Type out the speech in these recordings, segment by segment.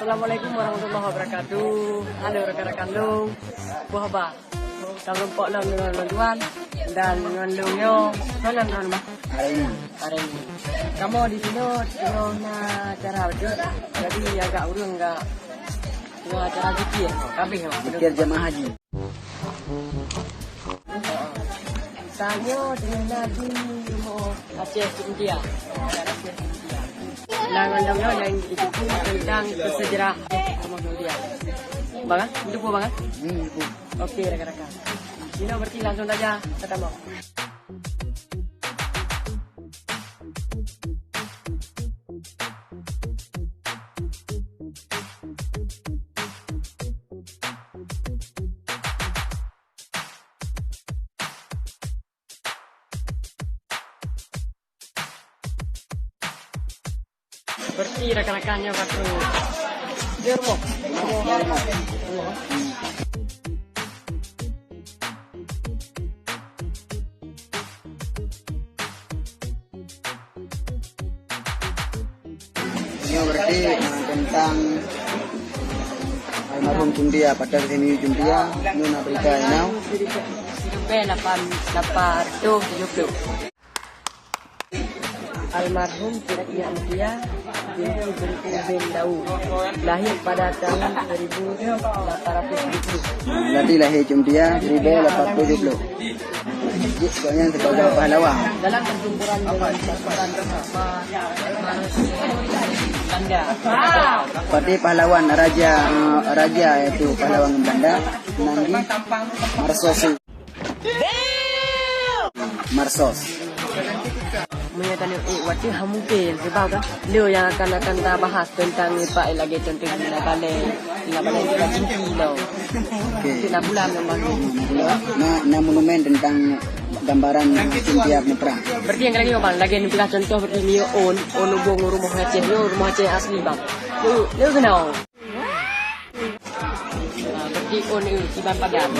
Assalamualaikum warahmatullahi wabarakatuh. Halo rekan-rekan Long. Buah apa? Kami lumpuk Long dengan tuan dan dengan Longnya. Mana tuan bah? Hari ini. Kamu di sini dengan acara apa? Jadi agak urung enggak? Dengan acara zikir. Kami zikir jemaah haji. Tanya dengan Nabi Aceh India. Langan-langan yang itu tentang sejarah India. Bang, itu bu bang? Oke rekan-rekan. Ini berarti langsung saja ketemu. Berarti rekan-rekannya waktu Jermo. Ini berarti tentang almarhum Jundia pada sini Jundia Nuna berita now. Almarhum Jundia binti bin Daud lahir pada tahun 1870. Jadi lahir Jundia 1870. Pokoknya sebagai pahlawan. Dalam pertempuran dengan pasukan Belanda. Berarti pahlawan raja yaitu pahlawan Belanda Nanggi Marsos. Menyatakan waktu mungkin sebab kan dia yang akan kita bahas tentang Pak lagi contoh bila balik kita jingki lo. Kita bulan memang. Nah monumen tentang gambaran Jundia perang. Berarti yang lagi bang, lagi ni bila contoh berarti ni on ubung rumah Aceh, rumah Aceh asli bang. Lu kenal? Berarti on itu Iban Padan.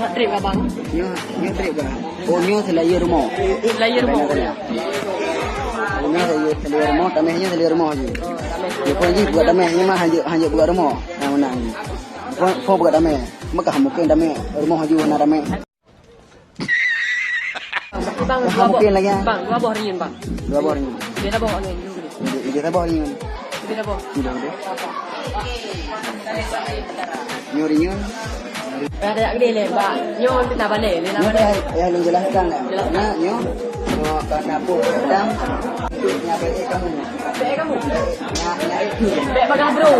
Trip abang. Nyo trip ba? Nyo selaya rumah. Selaya rumah. Nyo selaya rumah, tamehnya selaya rumah je. Dia pun je buat tamehnya mah hanya buat rumah. Nah menang. Kau buat tameh. Maka mungkin tameh rumah je warna tameh. Bang, mungkin lagi. Bang, dua buah riun bang. Dua buah riun. Dia dah bawa ni dulu. Dia dah bawa riun. Dia dah bawa. Sudah deh. Nyo riun. Ada gede le, Pak. Nyo kita balik, ni nak balik. Ya, lu jelaskan lah. Karena nyo karena apa sedang nya kamu. Kamu. Nya itu. Bek bagang bro.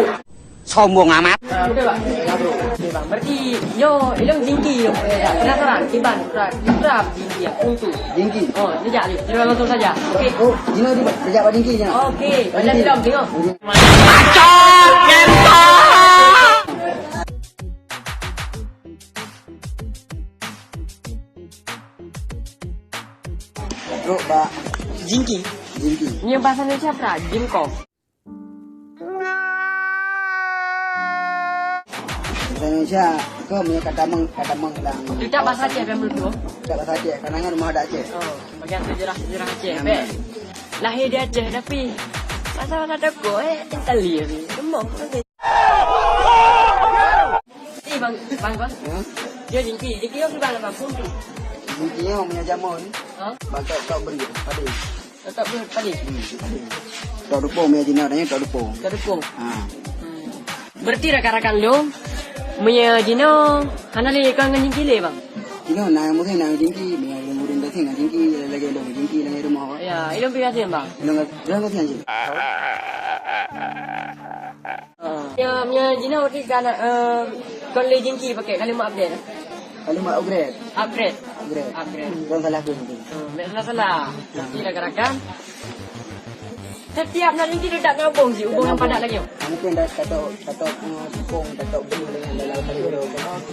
Sombong amat. Betul Pak. Bro. Okey Bang. Berarti nyo ilung jingki yo. Penasaran Iban berap jingki untuk. Jingki. Oh, sejak ni. Kita langsung saja. Okey. Oh, jino di sejak pada jingki je. Okey. Baca film tengok. Acok kentang. Bro, Pak. Jingki. Ni bahasa Indonesia apa? Jingko. Bahasa Indonesia ke punya kata meng lang. Tidak bahasa Aceh yang dulu. Tidak bahasa Aceh, karena rumah ada Aceh. Oh, bagian sejarah Aceh. Bek. Lahir di Aceh tapi masa ada gue Italia ni. Demam. Ni bang. Dia jingki yo bang bang puntu. Jingkinya punya jamun. Bakal tak beri tadi. Tak beri tadi. Tak dupo punya jina tanya tak dupo. Tak dupo. Berarti rakan-rakan lo punya jina hanali kan jingki le bang. Jina nak mungkin nak jingki, yang murid dah tengah jingki lagi ada jingki lagi rumah. Ya, ilmu biasa bang. Ilmu biasa je. Ya, jina berarti kan kon le jingki pakai kalimat update. Kalimat upgrade. Jangan salah tu. Salah. Nanti rakan-rakan. Setiap nak jingki dia tak ngabung je, hubung yang padat lagi. Mungkin dah kata pung, kata beli dengan dalam kali dulu.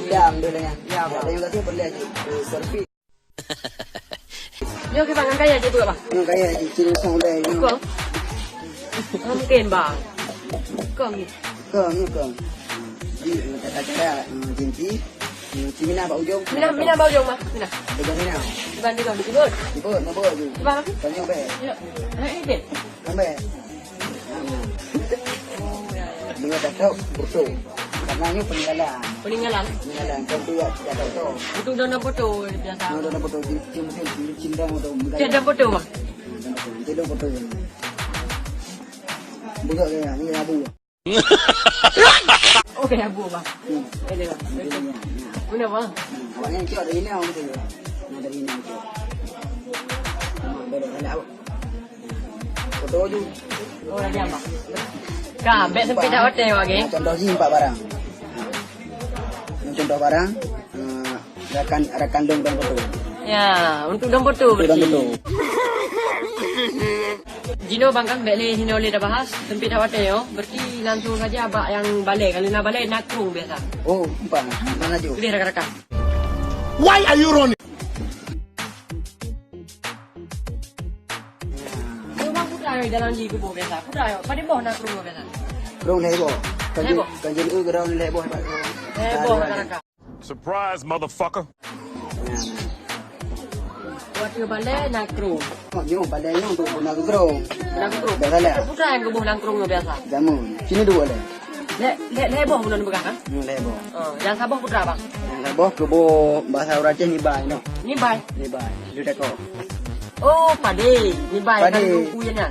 Diam dulu dengan. Ya, ada yang kata perlu aja. Selfie. Yo ke bang kaya je tu bang. Kaya ciri song dah. Kong. Mungkin bang. Kong ni. Di kata jingki. Mina bau jom. Mina bau jom mah. Mina. Dengan Mina. Bukan di kong, dibut. Nombor je. Bang lagi. Tanya be. Ya. Ini. Sampai. Dengan tak foto. Karena peninggalan. Peninggalan. Peninggalan kau tu ya tidak foto. Untuk dana foto biasa. Kalau ada foto cinta atau Tiada foto bang. Tidak foto. Buka kaya ni abu. Okey abu bang. Ini bang. Guna bang. Awaknya cakap dari ni awak tu. Nak dari ni cakap. Boleh nak. Foto tu. Oh lagi bang. Kah, beg sempit dah hotel lagi. Contoh sini empat barang. Contoh barang. Rakan dong dan foto. Ya, untuk dong foto Dan berarti. foto. Jino bang kan beg le sini oleh dah bahas sempit dah hotel yo. Berarti langsung saja abak yang balik. Kalau nak balik nak krung biasa. Oh, empat. Mana tu? Gede rakan-rakan. Why are you running? Yo bang putra yo dalam ji kubur biasa. Putra yo, pada boh nak krung biasa. Krong lebo. Lebo. Kan jadi gerau lebo hebat. Boh rakan-rakan. Surprise, motherfucker. Waktu balik nak krung. Yo, padanya untuk guna gerau. Nak krung. Dah salah. Putra yang kubur lang krung biasa. Jamu. Sini dua le. Le boh bulan bekas kan? Yo lebo. Yang sabah putra bang. Lebo kebo bahasa Aceh ni bai no. Ni bai. Ni bai. Dia dah kau. Oh, pade. Ni bai kan Pade. kuyennya.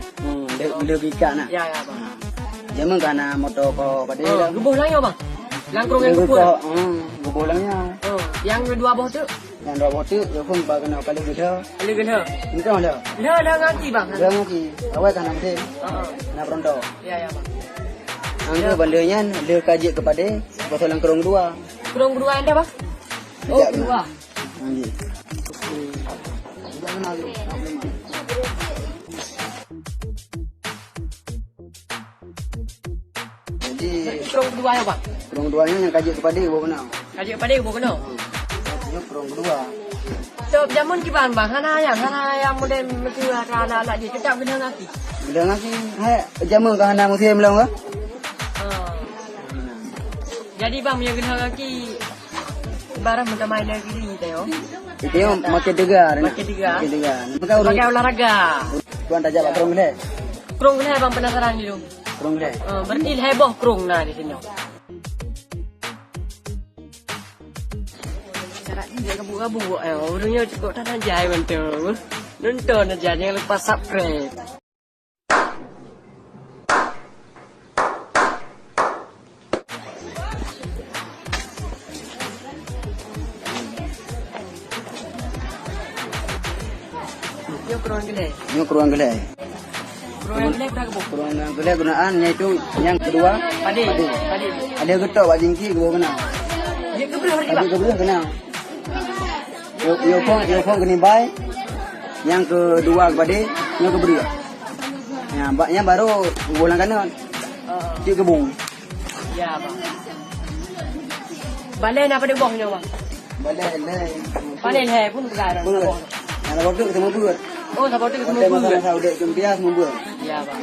Dia ikan nak. Ya ya bang. Jamu kana motor ko pada dah. Gebuh lang yo bang. Langkrung yang Gebo kubur. bolangnya. Yang dua boh tu. Yang dua botu yo pun ba kena kali kita. Ada kena. Ini kan dah. Dah nganti bang. Dah mesti. Awak kan nanti nak pronto. Ya ya bang. Angka bandanya dia kaji kepada pasal langkrung dua. Kurung berdua anda bang? Oh, Tidak berdua. Anjir. Tidak kenal tu. Jadi Kurung berdua ya bang? kurung duanya yang kaji kepada ibu kenal. Kaji pada ibu kena. Ini kurung kedua. So, jamun kiban bang, hana yang model mesti anak anak je. Kita kena ngaki. Bila ngasi, hai jamu kan anak musim belum ke? Jadi bang, yang kena ngaki barang macam main lagi ni teo. Itu yang makin tegar. Makin tegar. Makin tegar. Pakai Sebagai olahraga. Tuan tajak pak kurung le. Kurung kena bang penasaran dulu. Kurung le. Berarti heboh kurung nah di sini. Dia kabur-kabur orangnya cukup tak najai betul. Nonton aja jangan lupa subscribe. Yo kurang gede. Ini kurung gede. Kurang gede berapa bu? Kurung gede gunaannya itu yang kedua. Padi. Ada getok pak jingki gua kenal. Dia kebelah hari Ada bang. kebelah kenal. Yo pun kena bay. Yang kedua kepada yang kedua. Ya, baru bulan kanan. Dia kebung. Ya bang. Balen apa dia bohnya bang? Balai. Panen hai pun berada. Buat. Yang waktu ketemu buat. Oh, sabar tu ketemu Kita bu. masalah saudek kempias membuat. Ya bang.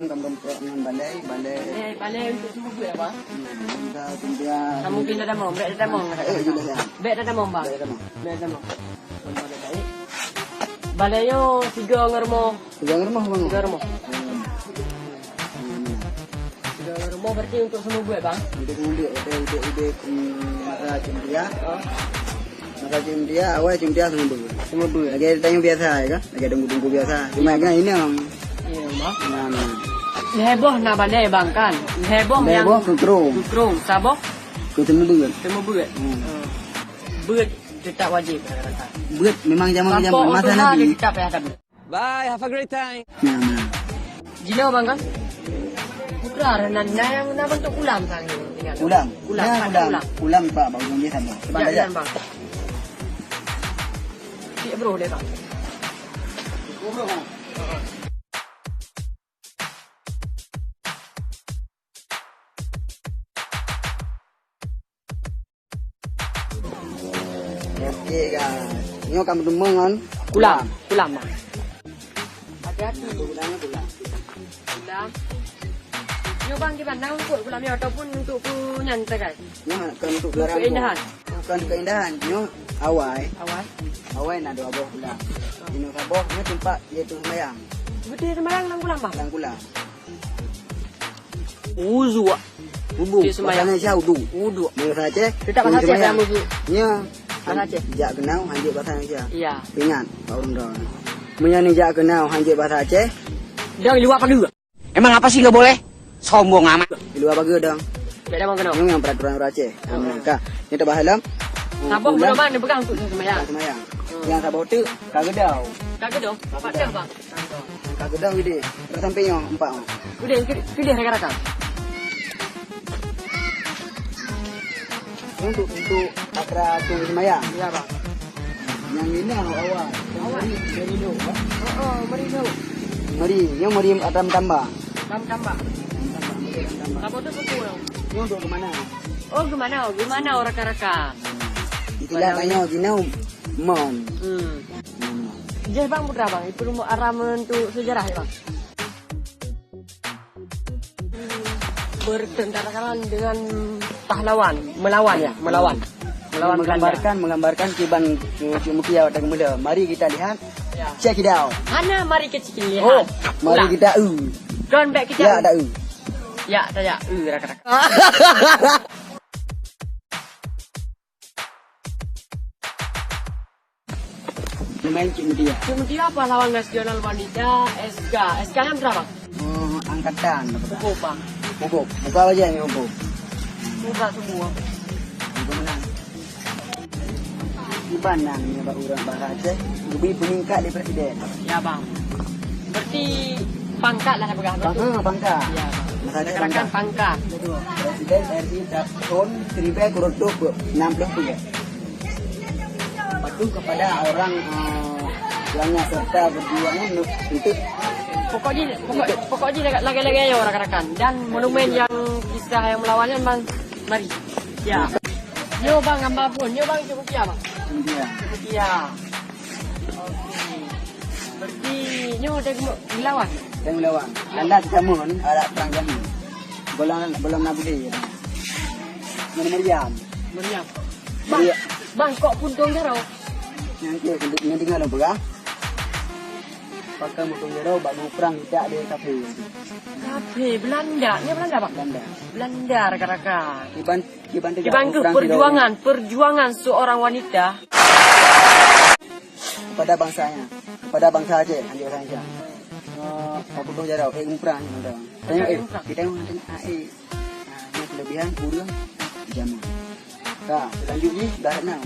Kamu dengan balai. Balen untuk semua bu ya bang. Kita kempias. Kamu mungkin ada mau, bek ada mau. Juga ya. Bek ada mau bang. Balai kamu. Bek ada mau. Balaynya 3 ngermo. Jangan rumah bang. 3 ngermo. 3 ngermo berarti untuk semua bu ya bang. Untuk kemudian ide masalah kempias. Masalah kempias awal kempias semua dulu. Lagi tanya biasa ya kan? Lagi tunggu biasa. Cuma kan ini yang Iya bang. Nah. Heboh nak balai bang kan. Heboh yang Lebo kekrung. Kurung, saboh, Ketemu buat. semua buat. Buat tetap wajib. Buat memang zaman Kampung masa Utuha dia Nabi. tetap ya tapi. Bye, have a great time. Nah. Jino bang kan? Putra renan yang nak bentuk ulam sang ni. Ulam. Ulam, Nah, ada ulam. Ulam pak bau dia sama. Sebab aja. Jangan bang. Cik bro dia bang. Okey guys. Nyo kamu demengan Ulam bang. Hati-hati. Ulamnya ulam. Ulam. Yo bang di mana untuk ulam ya ataupun untuk nyantai guys. Nyo kan untuk Untuk barang. keindahan. bukan keindahan. Nyo awai. Awal. Awai nak dua boh pula. Ini kaboh nyo tempat iaitu sembahyang. Gede sembarang nang kulang bang. Lang kula. Wudu. Wudu. Dia sembahyang. Bahasa Malaysia wudu. Wudu. Bahasa Aceh. Kita bahasa Aceh yang wudu. Nya Bahasa Aceh. Jak kenal hanjit bahasa Malaysia. Iya. Ingat Pak Undra. Punya ni jak kenal hanjit bahasa Aceh. Dia luar pada. Emang apa sih nggak boleh? Sombong amat. Di luar baga dong. Dia mau kena. Ini yang peraturan orang Aceh. Mereka ni tak bahasa dalam. Sabong belum mana pegang untuk sembahyang. Semayang. Yang sabot tu kagedau. Kagak dong. Bapak dia bang. Kagedau ide. Terus sampai yang empat. Udah pilih rekan-rekan. Untuk akra tu semayang. Iya bang. Yang ini awal. Awal. Dari dulu. Oh, mari dulu. Mari, yang mari atam tambah. Tambah. Apa tu suku dong? Yang untuk ke mana? Oh, gimana rekan-rekan? Itulah tanya jinau mon. Jadi bang putra bang, itu rumah araman tu sejarah ya bang. Bertentara dengan pahlawan, melawan Menggambarkan kiban Mukia Watak Muda. Mari kita lihat. Ya. Check it out. Mana mari kecil lihat. Oh, mari kita Don back kita. Ya ada Ya, saya rekan-rekan. Lumayan Cik Mutia. Kemudian pahlawan nasional wanita SK. SK nya berapa? Angkatan. Pupuk bang. Pupuk. Buka aja yang pupuk. Buka semua. Itu menang. Kiban nang ni Pak Urang Bahasa Aceh. Lebih peningkat dari presiden. Ya bang. Berarti pangkat lah pegang betul. Pangkat. Ya bang. Bahasa Aceh Rekan-rekan pangkat. Presiden RI tahun 1963. Patuh kepada orang yang serta berjuangnya untuk Pokoknya lagi-lagi ya rekan-rekan. Dan monumen yang kisah yang melawannya bang. Mari. Ya. Yo bang gambar pun. Yo bang cukup ya bang. India. Ya. Okey. Berarti nyo dah melawan. Dan melawan. Anda temun ada perang kami. Belum nabi. Meriam. Meriam. Bang kok puntung jaro. Nanti tinggal apa? Pakai motor jero baru perang tidak ada kafe. Kafe Belanda. Ini Belanda Pak? Belanda rekan-rekan. Dibantu perjuangan seorang wanita kepada bangsanya, kepada bangsa Aceh, anjir saya. Aku tu jero perang ada. Kita mengatakan ini kelebihan kurang jamu. Nah, selanjutnya dah nak.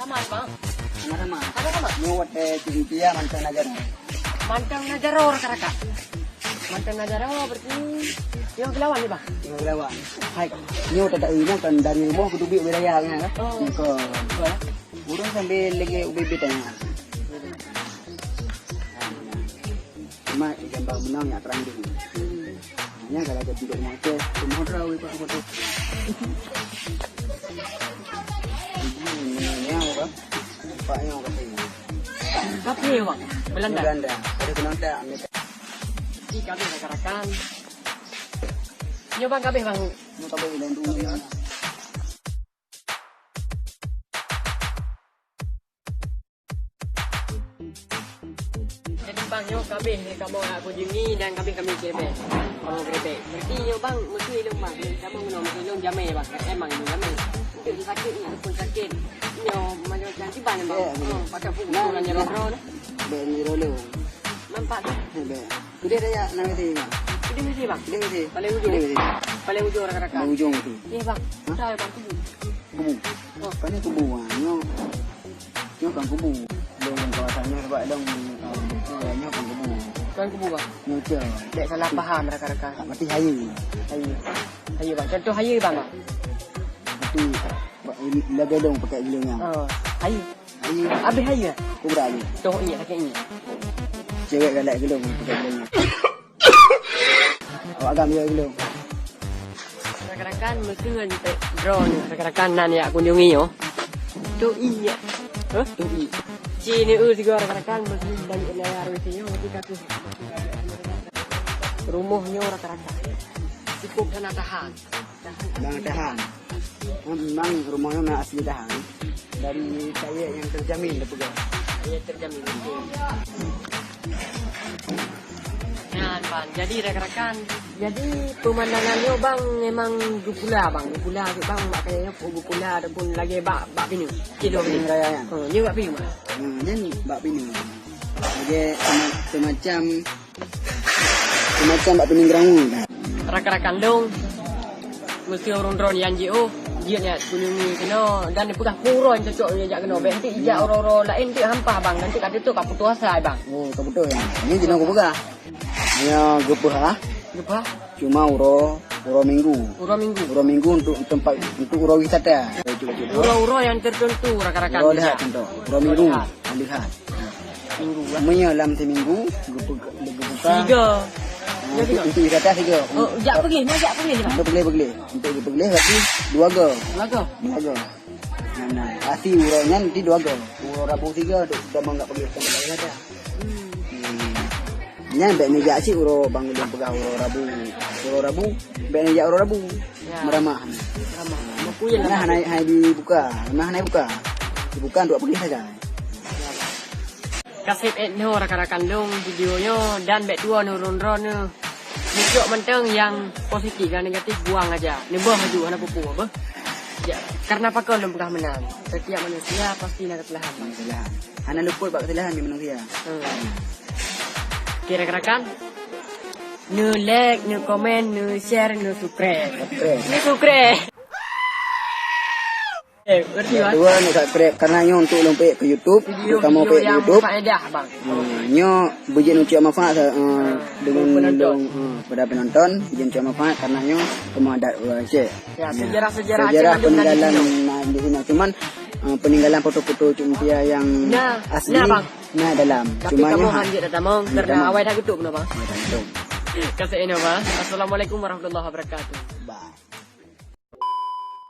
sama Bang. Sama-sama. Sama-sama. Muat Cynthia mantan ajar. Mantan Najaro rekan-rekan. Mantan Najaro berarti yang kelawan ni Bang. Yang lawan. Hai. Ni tak ini kan dari rumah ke tubi wilayah kan. Oh. Ke. Urang sambil lagi UBB tanya. Cuma gambar menang ya terang hanya kalau ada tidak macam semua rawi Pak foto. Ini apa? Pak yang apa ini? Kafe Bang. Belanda. Ada penonton Amerika. Di kami rekan-rekan. Nyoba kabeh Bang. Mau kabeh dan dulu ya. Jadi Bang nyo kabeh kamu nak kunjungi dan kami kirim. Kamu kereta. Berarti nyo Bang mesti ilung Bang. Kamu minum ilung jamai Bang. Emang ilung jamai. Mungkin sakit ni ataupun sakit. Nyo macam cantik Bang Bang. Pakai pun nanya ro ni. Ben rolo. Nampak tu. Kuda dia nak mesti. Ini mesti Bang. Kuda mesti. Paling ujung rekan-rekan. Ujung tu. Ni Bang. Saya Bang tu. Kubu. Oh, kan ni kubu nyo kan kubu. Dong kawasannya sebab dong nyo kan kubu. Kan kubu Bang. Nyo je. Tak salah faham rekan-rekan. Mati hayu. Hayu Bang. Contoh hayu Bang. Mati lagi dong pakai gilingnya. Hayu. Hayu. Habis hayu. Kubra ni. Tuh ini sakit ini. Cewek galak gelung pakai gilingnya. Awak agam dia gelung. Rekan-rekan mesti dengan drone rekan-rekan nan ya kunjungi yo. Tu iya. Tu iya. Cini juga rekan-rekan mesti banyak layar wifi-nya mesti katu. Rumahnya rekan-rekan. Cukup sana tahan. Bang tahan. Memang rumahnya memang asli tahan. Dari saya yang terjamin dah pegang. Dia terjamin betul. Ya, Bang. Jadi rekan-rekan, jadi pemandangannya Bang memang gupula Bang. Gupula tu Bang mak kayaknya gupula ataupun lagi bak pinu. Kilo Ini ni. raya kan. Dia bak pinu. Jadi bak pini. Jadi semacam bak pini gerangu. Rekan-rekan dong. Mesti orang drone yang JO. Dia ni kuning ni kena dan dia pegang puro yang cocok dia jak kena. Nanti ijak orang-orang lain tu hampah Bang. Nanti kat tu kat putus asa Bang. Oh, tak betul ya. Ini jenis aku pegang. Hanya gepah lah. Apa? Cuma uro minggu. Uro minggu. Uro minggu untuk tempat untuk uro wisata. Uro-uro yang tertentu rekan-rekan. Uro lihat contoh. Uro minggu. Lihat. Minggu. Namanya dalam seminggu gepah. Tiga. Untuk wisata 3. Oh, jak pergi, nak pergi ni Bang. Untuk beli. Untuk beli berarti 2 go. Lagu. 2 go. Nah, asli uronya nanti 2 go. Uro Rabu 3 dah mau enggak pergi tempat wisata. Nya baik ni jak si uro bang dia pegang uro Rabu. Baik ni jak uro Rabu. Ya. Meramah. Ramah. Mukul Nah, hai dibuka. Nah, hai buka. Dibuka untuk pergi saja. Kasih no rekan-rekan dong videonya dan baik dua nurun-nurun ni. Muncul mentang yang positif dan negatif buang aja. Ni buang maju anak pupu apa? Ya, karena apa kau lembah menang. Setiap manusia pasti nak kesalahan. Kesalahan. Anak luput buat kesalahan di manusia. Okay, rekan-rekan. Nu like, nu komen, nu share, nu subscribe. Nu subscribe. Berarti Bang. Dua ni subscribe karena nyo untuk lompat ke YouTube. Kamu Video ke yang YouTube. faedah Bang. Nyo bujen ucap manfaat dengan pada penonton. Bujen ucap manfaat karena nyo kamu ada share. Ya, sejarah-sejarah Sejarah Aceh peninggalan Mandum di sini. Cuman peninggalan foto-foto Cumpia yang asli. Bang. Nah dalam. Tapi Cuma kamu nyo hanjit datang Bang karena awal dah tutup Bang. ha. Kasih ini Bang. Assalamualaikum warahmatullahi wabarakatuh. Bye.